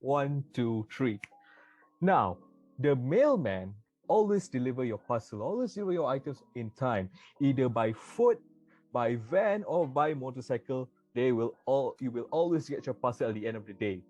One, two, three. Now, the mailman always deliver your parcel, always deliver your items in time, either by foot, by van, or by motorcycle. You will always get your parcel at the end of the day.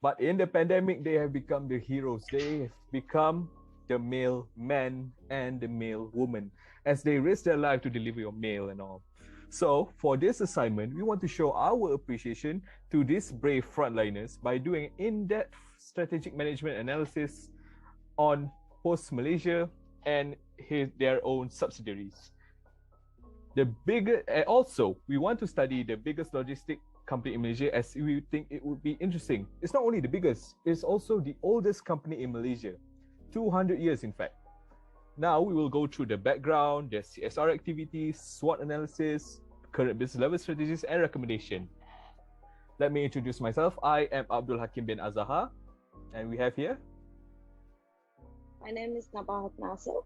But in the pandemic, they have become the heroes. They have become the mailman and the mail woman as they risk their life to deliver your mail and all. So, for this assignment, we want to show our appreciation to these brave frontliners by doing in-depth strategic management analysis on Pos Malaysia and their own subsidiaries. Also, we want to study the biggest logistic company in Malaysia as we think it would be interesting. It's not only the biggest, it's also the oldest company in Malaysia, 200 years in fact. Now we will go through the background, the CSR activities, SWOT analysis, current business level strategies, and recommendation. Let me introduce myself. I am Abdul Hakim bin Azaha, and we have here. My name is Nabahat Nasir.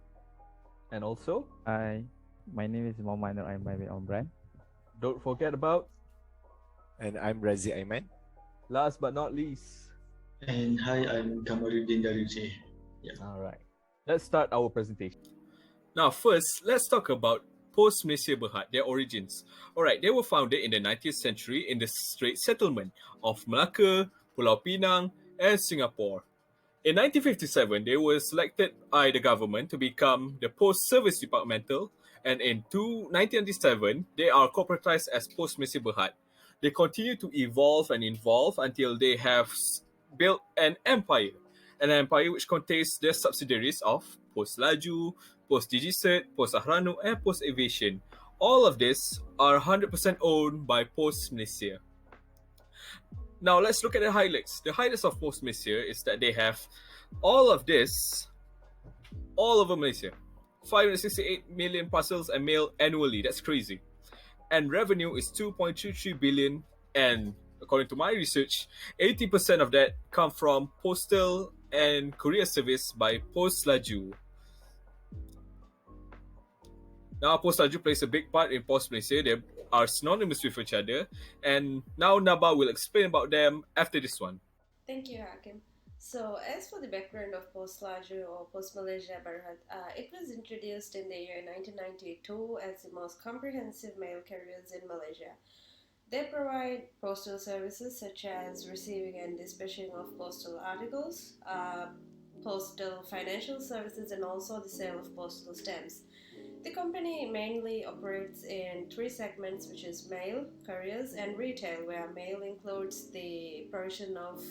And also, Hi, my name is Muhammad Nur Aiman bin Omran. Don't forget about. And I'm Razi Aiman. Last but not least. And hi, I'm Kamaruddin Daruje. Yeah. All right. Let's start our presentation. Now, first, let's talk about Pos Malaysia Berhad, their origins. Alright, they were founded in the 19th century in the Strait Settlement of Malacca, Pulau Pinang, and Singapore. In 1957, they were selected by the government to become the Post Service Departmental, and in 1997, they are corporatized as Pos Malaysia Berhad. They continue to evolve until they have built an empire which contains the subsidiaries of Pos Laju, Pos Digicert, Pos Ahranu, and Pos Aviation. All of these are 100% owned by Pos Malaysia. Now let's look at the highlights. The highlights of Pos Malaysia is that they have all of this all over Malaysia. 568 million parcels and mail annually. That's crazy. And revenue is 2.23 billion, and according to my research, 80% of that come from postal and courier service by Pos Laju. Now, Pos Laju plays a big part in Pos Malaysia. They are synonymous with each other, and now Naba will explain about them after this one. Thank you, Hakim. So, as for the background of Pos Laju or Pos Malaysia Berhad, it was introduced in the year 1992 as the most comprehensive mail carriers in Malaysia. They provide postal services such as receiving and dispatching of postal articles, postal financial services, and also the sale of postal stamps. The company mainly operates in three segments, which is mail, couriers, and retail, where mail includes the provision of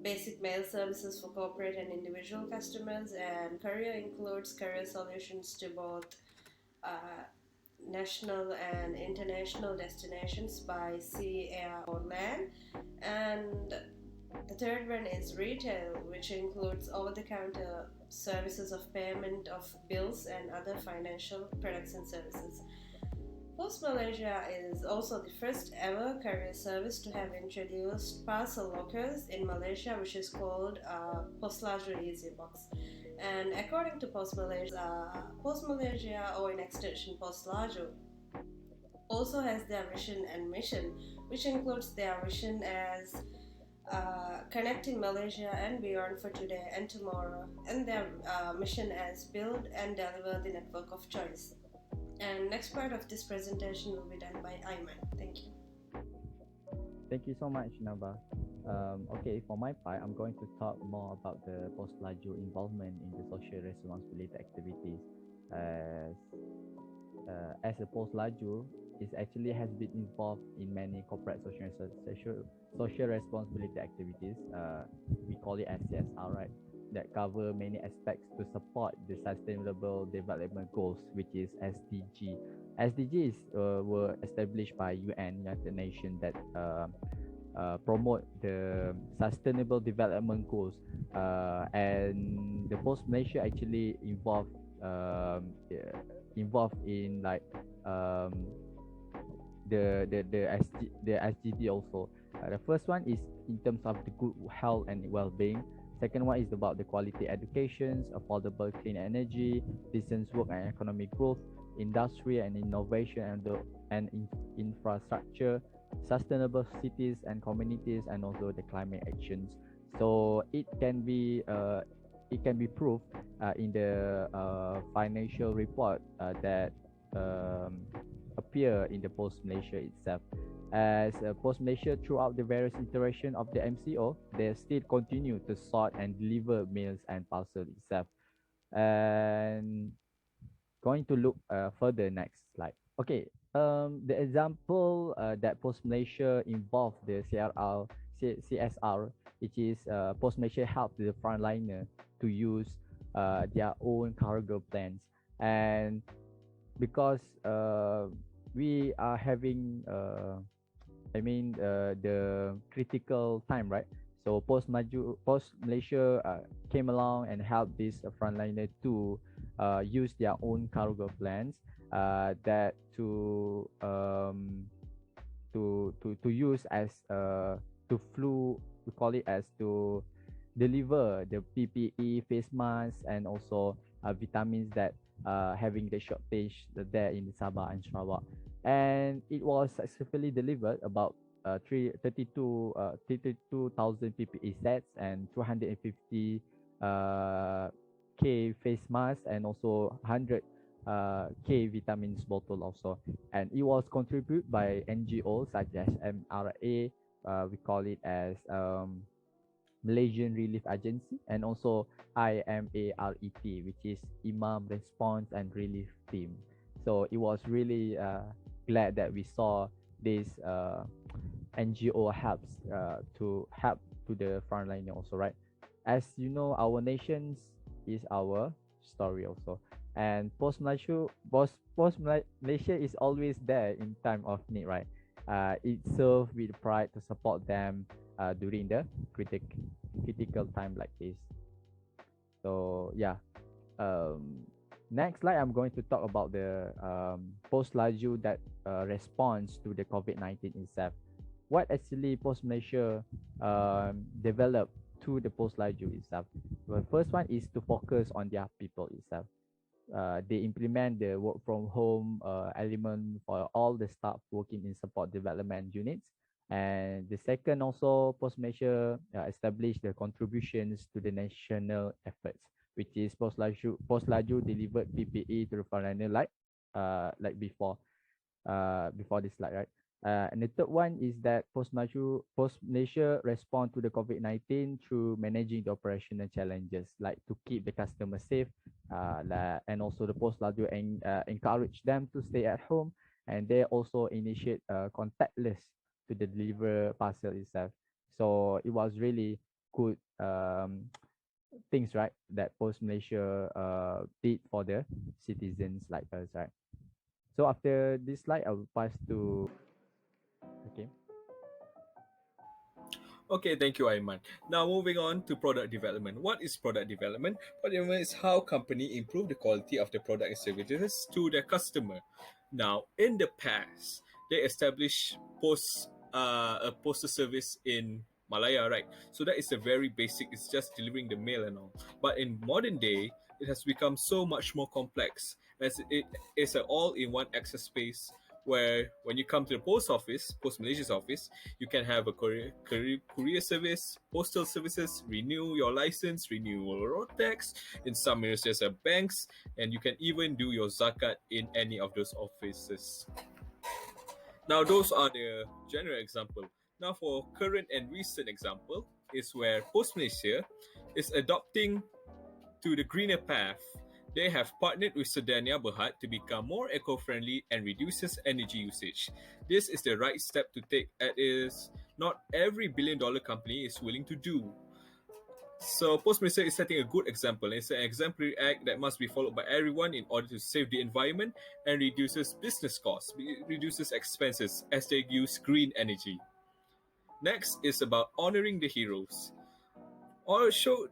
basic mail services for corporate and individual customers, and courier includes courier solutions to both national and international destinations by sea, air, or land. And the third one is retail, which includes over-the-counter services of payment of bills and other financial products and services. Pos Malaysia is also the first ever courier service to have introduced parcel lockers in Malaysia, which is called Pos Laju Easy Box. And according to Pos Malaysia, or in extension Pos Laju, also has their vision and mission, which includes their vision as connecting Malaysia and beyond for today and tomorrow, and their mission as build and deliver the network of choice. And next part of this presentation will be done by Aiman. Thank you. Thank you so much, Naba. Okay, for my part, I'm going to talk more about the Pos Laju involvement in the social responsibility activities. As a Pos Laju, it actually has been involved in many corporate social responsibility activities. We call it as CSR, right? That cover many aspects to support the Sustainable Development Goals, which is SDG. SDGs were established by UN, United Nations, that promote the Sustainable Development Goals, and the Pos Malaysia actually involved in like the SDG also. The first one is in terms of the good health and well-being. Second one is about the quality education, affordable clean energy, decent work and economic growth, industry and innovation, and infrastructure, sustainable cities and communities, and also the climate actions. So it can be proved in the financial report that um, appear in the Post Malaysia itself. As Post Malaysia, throughout the various iteration of the MCO, they still continue to sort and deliver mails and parcel itself. And going to look further next slide. Okay, the example that Post Malaysia involved the CSR, which is Post Malaysia helped the frontliner to use their own cargo plans, and because we are having the critical time, right? So Post Malaysia came along and helped this frontliner to use their own cargo plans that to use as to flu, we call it as to deliver the PPE, face masks, and also vitamins that having the shortage there in Sabah and Sarawak. And it was successfully delivered about 32,000 PPE sets and 250 K face masks and also 100 K vitamins bottle also. And it was contributed by NGOs such as MRA, we call it as Malaysian Relief Agency, and also IMARET, which is Imam Response and Relief Team. So it was really glad that we saw this NGO helps to help to the frontliner also, right? As you know, our nations is our story also, and Post Malaysia is always there in time of need, right? It serves with pride to support them during the critical time like this. So yeah, next slide I'm going to talk about the Post Laju that responds to the COVID-19 itself. What actually Post Malaysia developed to the Post Laju itself? The first one is to focus on their people itself. They implement the work from home element for all the staff working in support development units. And the second also, Post Malaysia established the contributions to the national efforts, which is Post Laju delivered PPE to the frontliner like before this slide, right? And the third one is that Post Malaysia respond to the COVID-19 through managing the operational challenges, like to keep the customer safe, and also the Post Laju encourage them to stay at home, and they also initiate contactless to deliver parcel itself. So it was really good things, right, that Post Malaysia did for the citizens like us, right? So after this slide, I will pass to okay. Okay, thank you, Aiman. Now moving on to product development. What is product development? Product development is how company improve the quality of the product and services to their customer. Now, in the past, they established a postal service in Malaya, right? So that is a very basic. It's just delivering the mail and all. But in modern day, it has become so much more complex as it is an all-in-one access space where when you come to the Post Malaysia's office, you can have a courier service, postal services, renew your license, renew your road tax. In some areas, there's a banks, and you can even do your zakat in any of those offices. Now, those are the general example. Now, for current and recent example, is where Post Malaysia is adopting to the greener path. They have partnered with Sedania Berhad to become more eco-friendly and reduces energy usage. This is the right step to take, as is not every billion-dollar company is willing to do. So Post Malaysia is setting a good example. It's an exemplary act that must be followed by everyone in order to save the environment and reduces business costs, reduces expenses as they use green energy. Next is about honoring the heroes.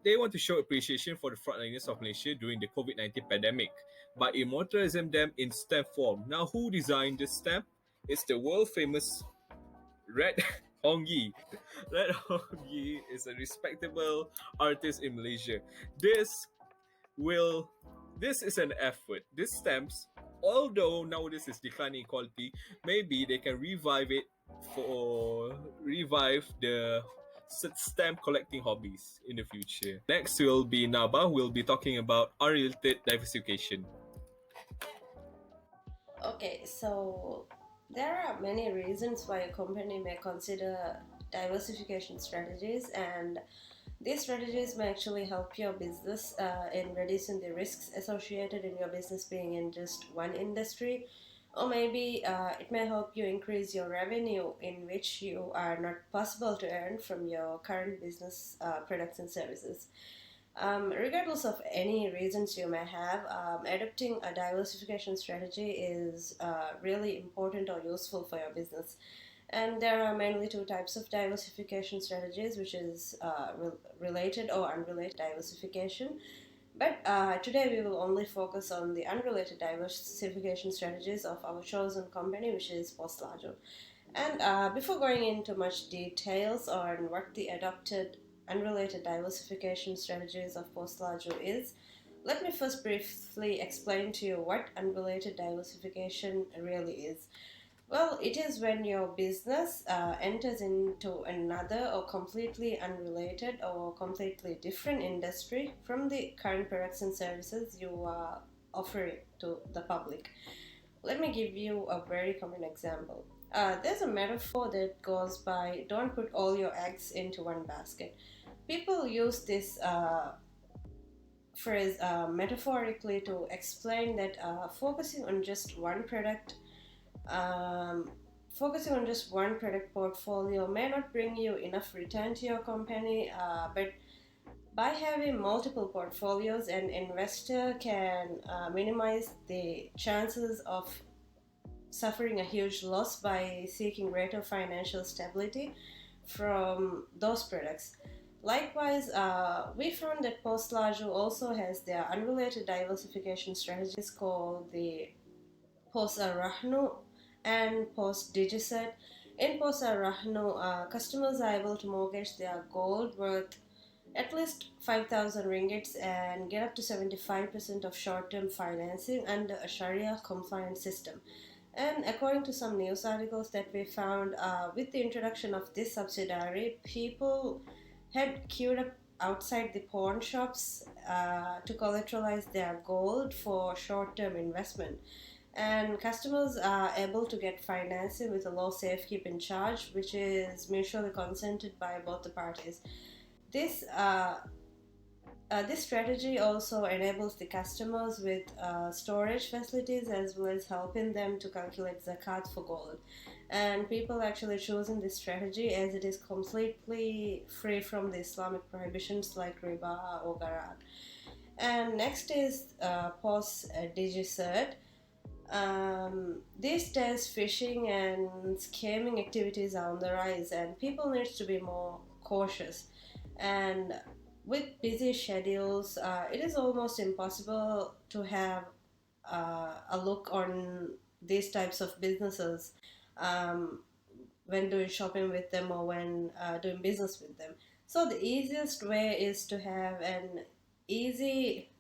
They want to show appreciation for the frontliners of Malaysia during the COVID-19 pandemic by immortalizing them in stamp form. Now, who designed this stamp? It's the world famous Red Hong Yi. Red Hong Yi is a respectable artist in Malaysia. This is an effort. These stamps, although nowadays it's declining in quality, maybe they can revive the stamp collecting hobbies in the future. Next will be Naba, who will be talking about unrelated diversification. Okay, so there are many reasons why a company may consider diversification strategies, and these strategies may actually help your business in reducing the risks associated in your business being in just one industry, or maybe it may help you increase your revenue in which you are not possible to earn from your current business products and services. Regardless of any reasons you may have, adopting a diversification strategy is really important or useful for your business. And there are mainly two types of diversification strategies, which is related or unrelated diversification. But today we will only focus on the unrelated diversification strategies of our chosen company, which is Pos Malaysia. And before going into much details on what the adopted unrelated diversification strategies of Pos Malaysia is, let me first briefly explain to you what unrelated diversification really is. Well, it is when your business enters into another or completely unrelated or completely different industry from the current products and services you are offering to the public. Let me give you a very common example. There's a metaphor that goes by don't put all your eggs into one basket. People use this phrase metaphorically to explain that um, focusing on just one product portfolio may not bring you enough return to your company, but by having multiple portfolios, an investor can minimize the chances of suffering a huge loss by seeking greater financial stability from those products. Likewise, we found that Pos Malaysia also has their unrelated diversification strategies called the Pos Rahnu and Pos Digiset. In Pos Rahnu, customers are able to mortgage their gold worth at least 5,000 ringgits and get up to 75% of short-term financing under a Sharia compliant system. And according to some news articles that we found, with the introduction of this subsidiary, people had queued up outside the pawn shops to collateralize their gold for short-term investment. And customers are able to get financing with a low safekeeping charge, which is mutually consented by both the parties. This this strategy also enables the customers with storage facilities as well as helping them to calculate zakat for gold. And people actually choosing this strategy as it is completely free from the Islamic prohibitions like riba or garar. And next is Pos Digicert. These days, phishing and scamming activities are on the rise, and people need to be more cautious. And with busy schedules, it is almost impossible to have a look on these types of businesses um, when doing shopping with them or when doing business with them. So the easiest way is to have an easy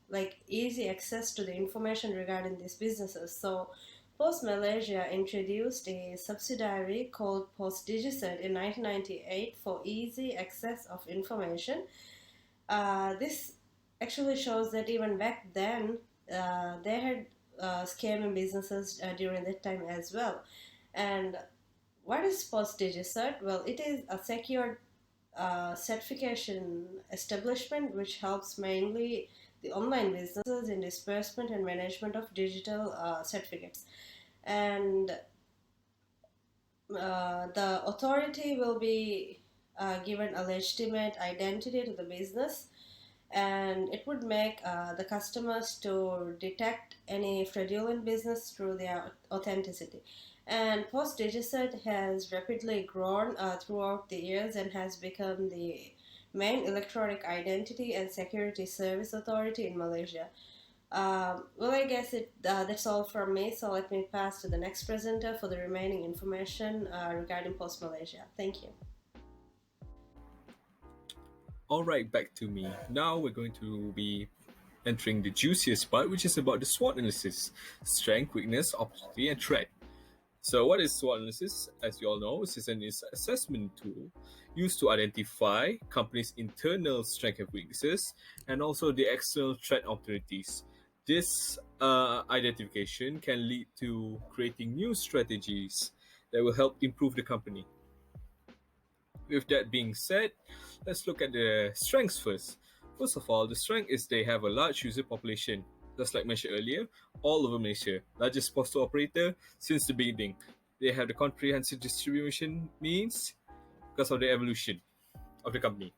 access to the information regarding these businesses. So Pos Malaysia introduced a subsidiary called Pos Digicert in 1998 for easy access of information. This actually shows that even back then they had scamming businesses during that time as well. And what is Pos Digicert? Well, it is a secured certification establishment which helps mainly the online businesses in disbursement and management of digital certificates. And the authority will be given a legitimate identity to the business, and it would make the customers to detect any fraudulent business through their authenticity. And Pos Digicert has rapidly grown throughout the years and has become the main electronic identity and security service authority in Malaysia. Well, I guess that's all from me. So let me pass to the next presenter for the remaining information regarding Pos Malaysia. Thank you. All right, back to me. Now we're going to be entering the juiciest part, which is about the SWOT analysis: strength, weakness, opportunity, and threat. So, what is SWOT analysis? As you all know, it is an assessment tool used to identify companies' internal strengths and weaknesses, and also the external threat opportunities. This identification can lead to creating new strategies that will help improve the company. With that being said, let's look at the strengths first. First of all, the strength is they have a large user population. Just like mentioned earlier, all over Malaysia, largest postal operator since the beginning. They have the comprehensive distribution means because of the evolution of the company.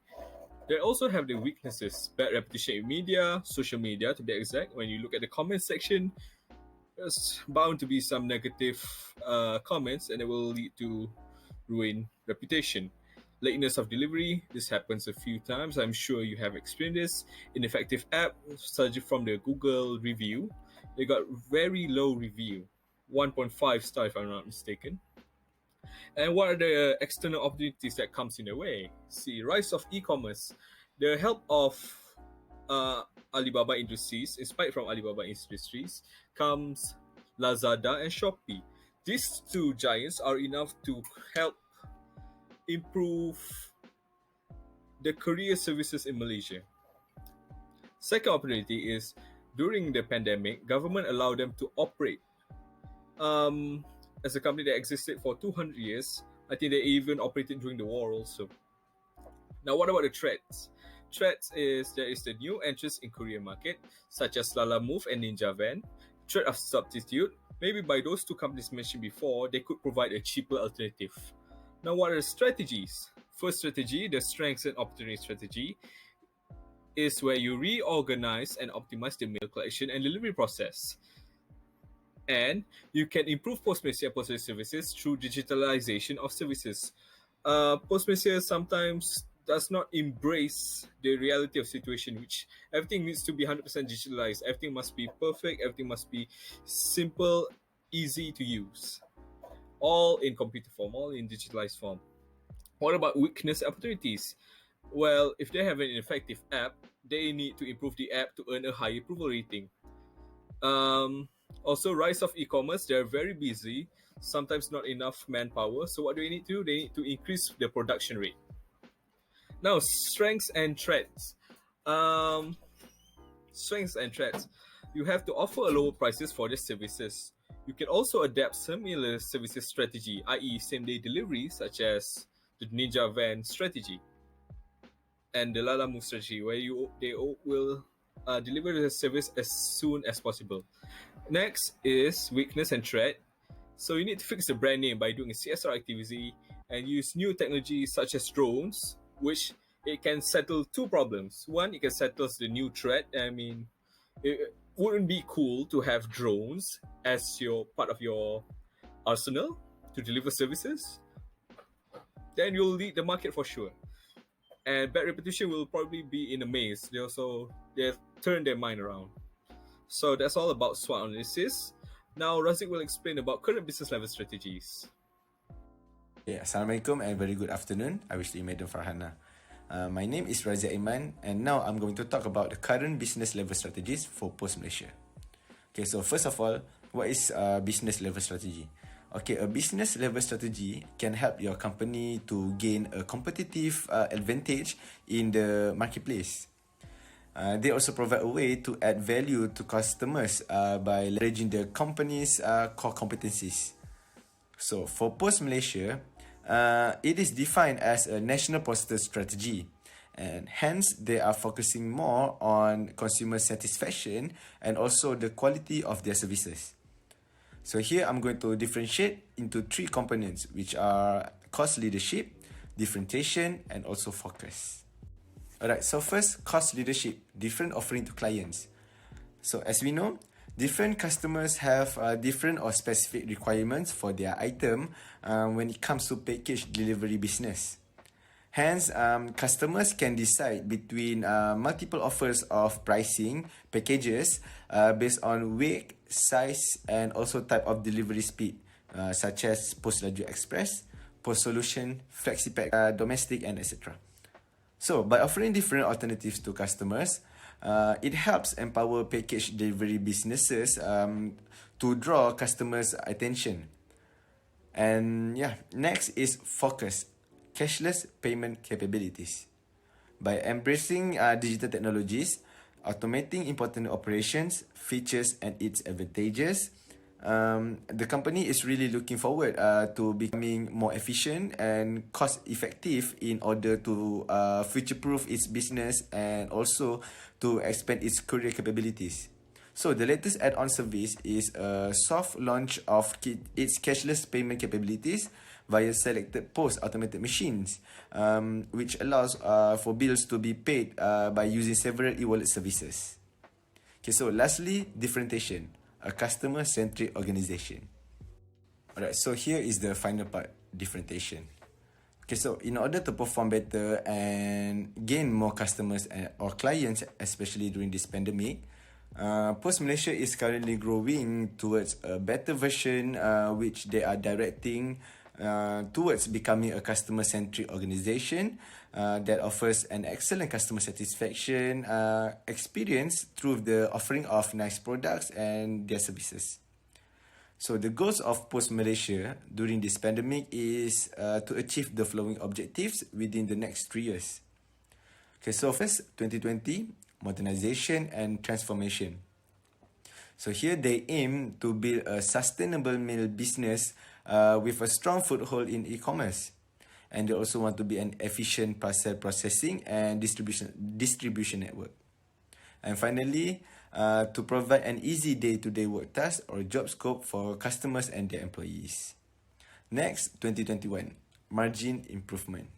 They also have the weaknesses, bad reputation in media, social media to be exact. When you look at the comment section, there's bound to be some negative comments and it will lead to ruin reputation. Lateness of delivery, this happens a few times. I'm sure you have experienced this. Ineffective app, started from the Google review. They got very low review, 1.5 star if I'm not mistaken. And what are the external opportunities that comes in the way? See, rise of e-commerce. The help of Alibaba Industries, inspired from Alibaba Industries, comes Lazada and Shopee. These two giants are enough to help improve the courier services in Malaysia. Second opportunity is during the pandemic, government allowed them to operate as a company that existed for 200 years. I think they even operated during the war also. Now, what about the threats? Threats is there is the new entrants in Korean market, such as Lala Move and Ninja Van. Threat of substitute, maybe by those two companies mentioned before, they could provide a cheaper alternative. Now, what are the strategies? First strategy, the strengths and opportunity strategy, is where you reorganize and optimize the mail collection and delivery process. And you can improve Pos Malaysia postal services through digitalization of services. Pos Malaysia sometimes does not embrace the reality of situation, which everything needs to be 100% digitalized. Everything must be perfect. Everything must be simple, easy to use. All in computer form, all in digitalized form. What about weakness opportunities? Well, if they have an effective app, they need to improve the app to earn a high approval rating. Also, rise of e-commerce. They're very busy. Sometimes not enough manpower. So what do they need to do? They need to increase the production rate. Now, strengths and threats. Um, Strengths and threats. You have to offer lower prices for the services. You can also adapt similar services strategy, i.e., same-day delivery, such as the Ninja Van strategy and the Lala Move strategy, where they will deliver the service as soon as possible. Next is weakness and threat. So you need to fix the brand name by doing a CSR activity and use new technology such as drones, which it can settle two problems. One, it can settle the new threat. I mean, it wouldn't be cool to have drones as your part of your arsenal to deliver services. Then you'll lead the market for sure. And bad reputation will probably be in a maze. They've turned their mind around. So that's all about SWOT analysis. Now Razik will explain about current business level strategies. Yeah, Assalamualaikum and very good afternoon. I wish you Madam Farhana. My name is Razia Iman and now I'm going to talk about the current business level strategies for Pos Malaysia. Okay, so first of all, what is business level strategy? Okay, a business level strategy can help your company to gain a competitive advantage in the marketplace. They also provide a way to add value to customers by leveraging the company's core competencies. So for Pos Malaysia, it is defined as a national postal strategy, and hence they are focusing more on consumer satisfaction and also the quality of their services. So here I'm going to differentiate into three components, which are cost leadership, differentiation, and also focus. Alright, so first, cost leadership, different offering to clients. So as we know, different customers have different or specific requirements for their item when it comes to package delivery business. Hence, customers can decide between multiple offers of pricing packages based on weight, size, and also type of delivery speed, such as Post Laju Express, Post Solution, FlexiPack, Domestic, and etc. So, by offering different alternatives to customers, it helps empower package delivery businesses to draw customers' attention. And yeah, next is focus, cashless payment capabilities. By embracing digital technologies, automating important operations, features, and its advantages, the company is really looking forward to becoming more efficient and cost effective in order to future proof its business and also to expand its career capabilities. So the latest add-on service is a soft launch of its cashless payment capabilities via selected POS automated machines, which allows for bills to be paid by using several e-wallet services. Okay, so lastly, differentiation, a customer-centric organization. Alright, so here is the final part, differentiation. Okay, so in order to perform better and gain more customers or clients, especially during this pandemic, Pos Malaysia is currently growing towards a better version, which they are directing towards becoming a customer-centric organization that offers an excellent customer satisfaction experience through the offering of nice products and their services. So the goals of Pos Malaysia during this pandemic is to achieve the following objectives within the next 3 years. Okay, so first, 2020, modernization and transformation. So here they aim to build a sustainable mail business with a strong foothold in e-commerce. And they also want to be an efficient parcel processing and distribution network. And finally, to provide an easy day-to-day work task or job scope for customers and their employees. Next, 2021, margin improvement.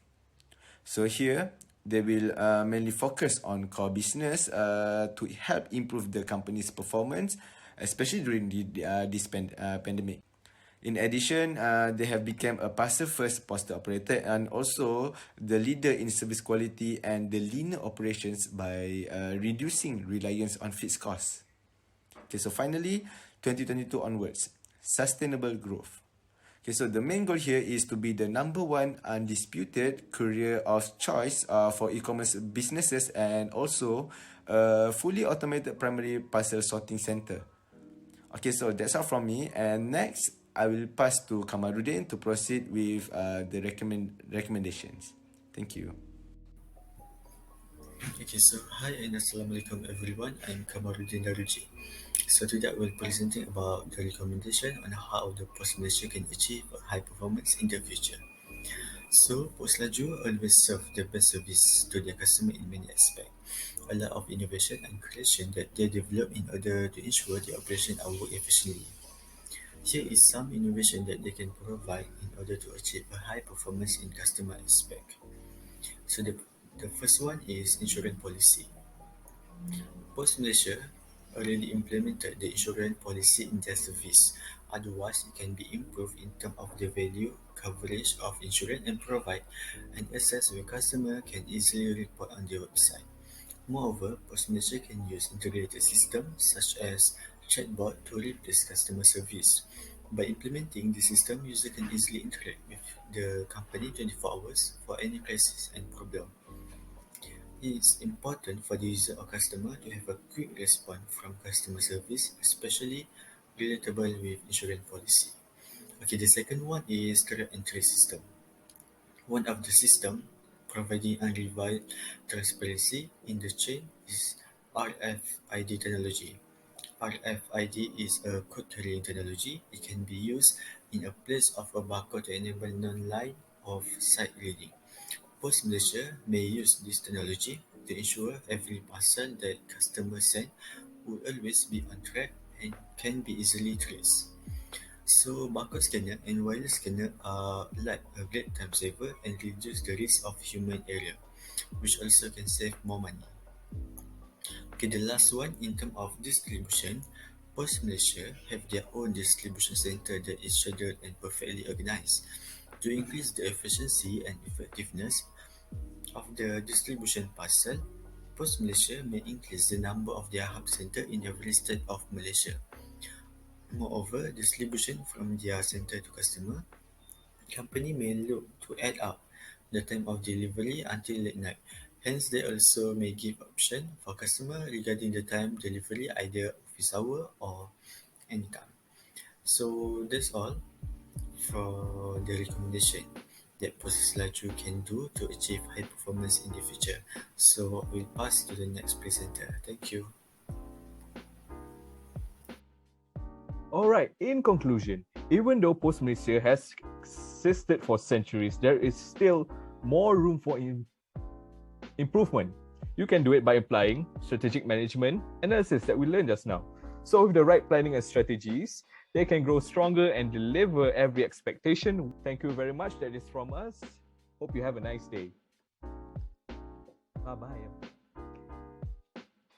So here, they will mainly focus on core business to help improve the company's performance, especially during this pandemic. In addition, they have become a parcel-first postal operator and also the leader in service quality and the leaner operations by reducing reliance on fixed costs. Okay, so finally, 2022 onwards, sustainable growth. Okay, so the main goal here is to be the number one undisputed courier of choice for e-commerce businesses and also a fully automated primary parcel sorting center. Okay, so that's all from me. And next, I will pass to Kamarudin to proceed with the recommendations. Thank you. Okay, so hi and assalamualaikum everyone. I'm Kamaruddin Daruji. So today I will be presenting about the recommendation on how the Pos Malaysia can achieve high performance in the future. So Pos Laju always serve the best service to their customer in many aspects. A lot of innovation and creation that they develop in order to ensure the operation are work efficiently. Here is some innovation that they can provide in order to achieve a high performance in customer aspect. So the first one is insurance policy. Pos Malaysia already implemented the insurance policy in their service. Otherwise, it can be improved in terms of the value, coverage of insurance and provide an access where customer can easily report on their website. Moreover, Pos Malaysia can use integrated systems such as chatbot to replace customer service. By implementing the system, user can easily interact with the company 24 hours for any crisis and problem. It is important for the user or customer to have a quick response from customer service, especially relatable with insurance policy. Okay, the second one is track and trace system. One of the system providing unrivaled transparency in the chain is RFID technology. RFID is a code carrying technology. It can be used in a place of a barcode to enable non-line of sight reading. Pos Malaysia may use this technology to ensure every parcel that customers send will always be on track and can be easily traced. So barcode scanner and wireless scanner are like a great time saver and reduce the risk of human error, which also can save more money. Okay, the last one in terms of distribution, Pos Malaysia have their own distribution center that is scheduled and perfectly organized. To increase the efficiency and effectiveness of the distribution parcel, Pos Malaysia may increase the number of their hub center in every state of Malaysia. Moreover, distribution from their center to customer, company may look to add up the time of delivery until late night. Hence, they also may give option for customer regarding the time delivery, either office hour or anytime. So that's all for the recommendation that Pos Laju can do to achieve high performance in the future. So we'll pass to the next presenter. Thank you. All right, in conclusion, even though Pos Malaysia has existed for centuries, there is still more room for improvement. You can do it by applying strategic management analysis that we learned just now. So with the right planning and strategies, they can grow stronger and deliver every expectation. Thank you very much. That is from us. Hope you have a nice day. Bye-bye.